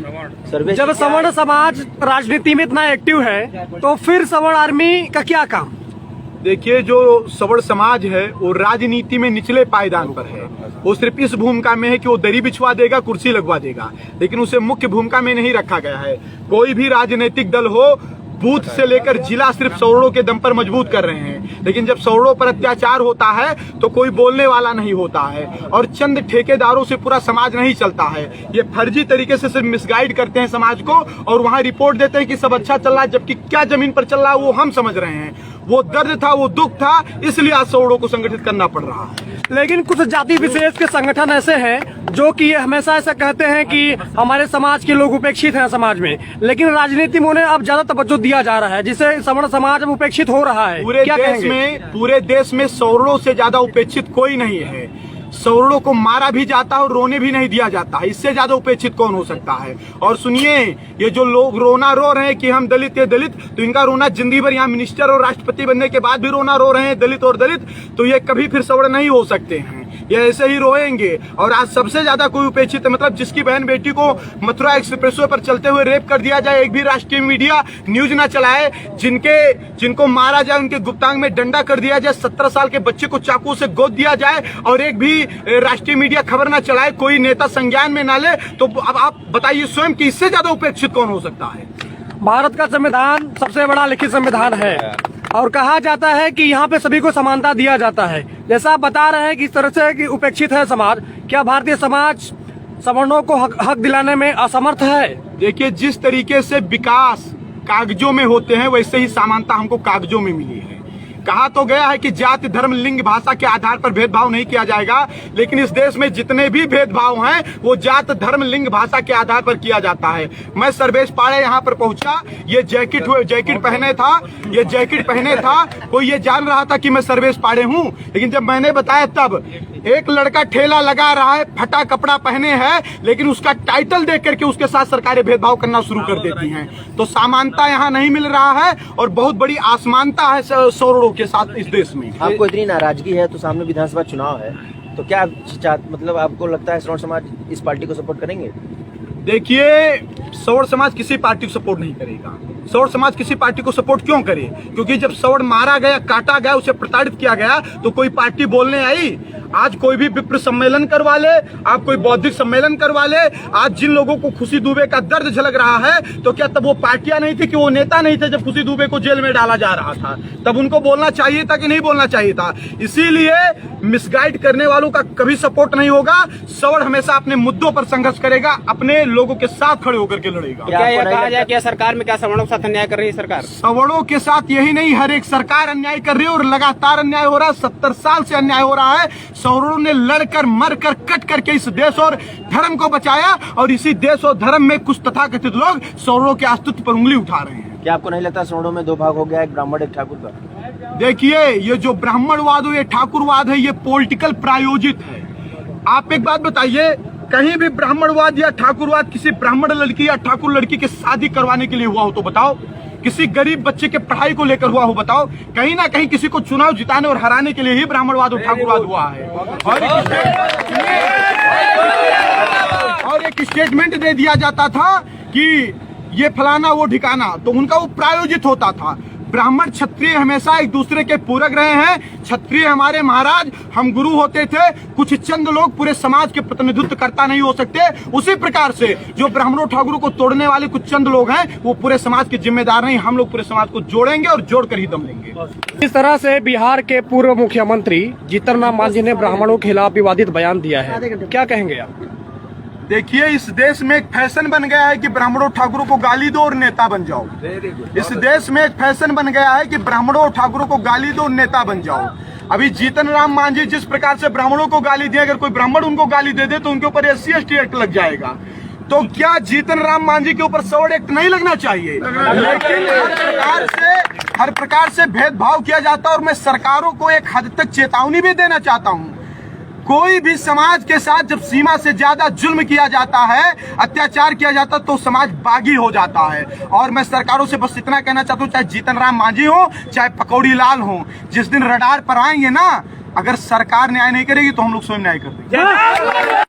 जब सवर्ण समाज राजनीति में इतना एक्टिव है तो फिर सवर्ण आर्मी का क्या काम? देखिए, जो सवर्ण समाज है वो राजनीति में निचले पायदान पर है। वो सिर्फ इस भूमिका में है कि वो दरी बिछवा देगा, कुर्सी लगवा देगा, लेकिन उसे मुख्य भूमिका में नहीं रखा गया है। कोई भी राजनीतिक दल हो, बूथ से लेकर जिला सिर्फ सवर्णों के दम पर मजबूत कर रहे हैं, लेकिन जब सवर्णों पर अत्याचार होता है तो कोई बोलने वाला नहीं होता है और चंद ठेकेदारों से पूरा समाज नहीं चलता है। ये फर्जी तरीके से सिर्फ मिसगाइड करते हैं समाज को और वहां रिपोर्ट देते हैं कि सब अच्छा चल रहा है, जबकि क्या जमीन पर चल रहा है वो हम समझ रहे हैं। वो दर्द था, वो दुख था, इसलिए आज सवर्णों को संगठित करना पड़ रहा है। लेकिन कुछ जाति विशेष के संगठन ऐसे हैं जो कि हमेशा ऐसा कहते हैं कि हमारे समाज के लोग उपेक्षित हैं समाज में, लेकिन राजनीति में उन्हें अब ज्यादा तवज्जो दिया जा रहा है, जिससे सवर्ण समाज अब उपेक्षित हो रहा है। पूरे देश में सवर्णों से ज्यादा उपेक्षित कोई नहीं है। सवर्णों को मारा भी जाता है और रोने भी नहीं दिया जाता, इससे ज्यादा उपेक्षित कौन हो सकता है। और सुनिए, ये जो लोग रोना रो रहे हैं कि हम दलित ये दलित, तो इनका रोना जिंदगी भर, यहाँ मिनिस्टर और राष्ट्रपति बनने के बाद भी रोना रो रहे हैं दलित और दलित, तो ये कभी फिर सवर्ण नहीं हो सकते हैं, ये ऐसे ही रोएंगे। और आज सबसे ज्यादा कोई उपेक्षित है, मतलब जिसकी बहन बेटी को मथुरा एक्सप्रेसवे पर चलते हुए रेप कर दिया जाए, एक भी राष्ट्रीय मीडिया न्यूज ना चलाए। जिनको मारा जाए, उनके गुप्तांग में डंडा कर दिया जाए, 17 साल के बच्चे को चाकू से गोद दिया जाए और एक भी राष्ट्रीय मीडिया खबर ना चलाए, कोई नेता संज्ञान में ना ले, तो अब आप बताइए स्वयं कि इससे ज्यादा उपेक्षित कौन हो सकता है। भारत का संविधान सबसे बड़ा लिखित संविधान है और कहा जाता है कि यहाँ पे सभी को समानता दिया जाता है। जैसा आप बता रहे हैं कि इस तरह से कि उपेक्षित है समाज, क्या भारतीय समाज सवर्णों को हक दिलाने में असमर्थ है? देखिए, जिस तरीके से विकास कागजों में होते हैं वैसे ही समानता हमको कागजों में मिली है। कहा तो गया है कि जाति धर्म लिंग भाषा के आधार पर भेदभाव नहीं किया जाएगा, लेकिन इस देश में जितने भी भेदभाव हैं वो जात धर्म लिंग भाषा के आधार पर किया जाता है। मैं सर्वेश पाड़े यहाँ पर पहुंचा, ये जैकेट पहने था, कोई ये जान रहा था कि मैं सर्वेश पाड़े हूँ, लेकिन जब मैंने बताया तब एक लड़का ठेला लगा रहा है, फटा कपड़ा पहने है, लेकिन उसका टाइटल देख करके उसके साथ सरकारें भेदभाव करना शुरू कर देती हैं। तो समानता यहाँ नहीं मिल रहा है और बहुत बड़ी असमानता है सवर्णों के साथ इस देश में। आपको इतनी नाराजगी है तो सामने विधानसभा चुनाव है, तो क्या मतलब आपको लगता है सवर्ण समाज इस पार्टी को सपोर्ट करेंगे? देखिए, सवर्ण समाज किसी पार्टी को सपोर्ट नहीं करेगा। सवर्ण समाज किसी पार्टी को सपोर्ट क्यों करे? क्योंकि जब सवर्ण मारा गया, काटा गया, उसे प्रताड़ित किया गया, तो कोई पार्टी बोलने आई? आज कोई भी विप्र सम्मेलन करवा ले, आप कोई बौद्धिक सम्मेलन करवा ले, आज जिन लोगों को खुशी दुबे का दर्द झलक रहा है, तो क्या तब वो पार्टियां नहीं थी, कि वो नेता नहीं थे जब खुशी दुबे को जेल में डाला जा रहा था? तब उनको बोलना चाहिए था कि नहीं बोलना चाहिए था? इसीलिए मिसगाइड करने वालों का कभी सपोर्ट नहीं होगा। सवर्ण हमेशा अपने मुद्दों पर संघर्ष करेगा, अपने लोगों के साथ खड़े होकर के लड़ेगा। क्या यह कहा जाए कि सरकार में क्या सवर्णों के साथ अन्याय कर रही है सरकार? सवर्णों के साथ यही नहीं, हर एक सरकार अन्याय कर रही है और लगातार अन्याय हो रहा है। 70 साल से अन्याय हो रहा है। सवर्णों ने लड़कर मरकर कट करके इस देश और धर्म को बचाया और इसी देश और धर्म में कुछ तथाकथित लोग सवर्णों के अस्तित्व पर उंगली उठा रहे हैं। क्या आपको नहीं लगता सवर्णों में 2 भाग हो गया, एक ब्राह्मण एक ठाकुर का? देखिए, ये जो ब्राह्मणवाद हो, ये ठाकुरवाद है, ये पॉलिटिकल प्रायोजित है। आप एक बात बताइए, कहीं भी ब्राह्मणवाद या ठाकुरवाद किसी ब्राह्मण लड़की या ठाकुर लड़की की शादी करवाने के लिए हुआ हो तो बताओ? किसी गरीब बच्चे के पढ़ाई को लेकर हुआ हो बताओ? कहीं ना कहीं किसी को चुनाव जिताने और हराने के लिए ही ब्राह्मणवाद और ठाकुरवाद हुआ है। और एक स्टेटमेंट दे दिया जाता था कि ये फलाना वो ठिकाना, तो उनका वो प्रायोजित होता था। ब्राह्मण क्षत्रिय हमेशा एक दूसरे के पूरक रहे हैं। क्षत्रिय हमारे महाराज, हम गुरु होते थे। कुछ चंद लोग पूरे समाज के प्रतिनिधित्व करता नहीं हो सकते। उसी प्रकार से जो ब्राह्मणों ठाकुरों को तोड़ने वाले कुछ चंद लोग हैं, वो पूरे समाज के जिम्मेदार नहीं। हम लोग पूरे समाज को जोड़ेंगे और जोड़कर ही दम लेंगे। इस तरह से बिहार के पूर्व मुख्यमंत्री जीतन राम मांझी ने ब्राह्मणों के खिलाफ विवादित बयान दिया है, क्या कहेंगे आप? देखिए, इस देश में एक फैशन बन गया है कि ब्राह्मणों ठाकुरों को गाली दो और नेता बन जाओ। इस देश में एक फैशन बन गया है कि ब्राह्मणों ठाकुरों को गाली दो और नेता बन जाओ। अभी जीतन राम मांझी जिस प्रकार से ब्राह्मणों को गाली दिए, अगर कोई ब्राह्मण उनको गाली दे दे तो उनके ऊपर SC/ST एक्ट लग जाएगा। तो क्या जीतन राम मांझी के ऊपर सवर्ण एक्ट नहीं लगना चाहिए? लेकिन हर प्रकार से भेदभाव किया जाता है और मैं सरकारों को एक हद तक चेतावनी भी देना चाहता हूँ। कोई भी समाज के साथ जब सीमा से ज्यादा जुल्म किया जाता है, अत्याचार किया जाता है, तो समाज बागी हो जाता है। और मैं सरकारों से बस इतना कहना चाहता हूँ, चाहे जीतन राम मांझी हो, चाहे पकौड़ी लाल हो, जिस दिन रडार पर आएंगे ना, अगर सरकार न्याय नहीं करेगी तो हम लोग स्वयं न्याय कर देंगे।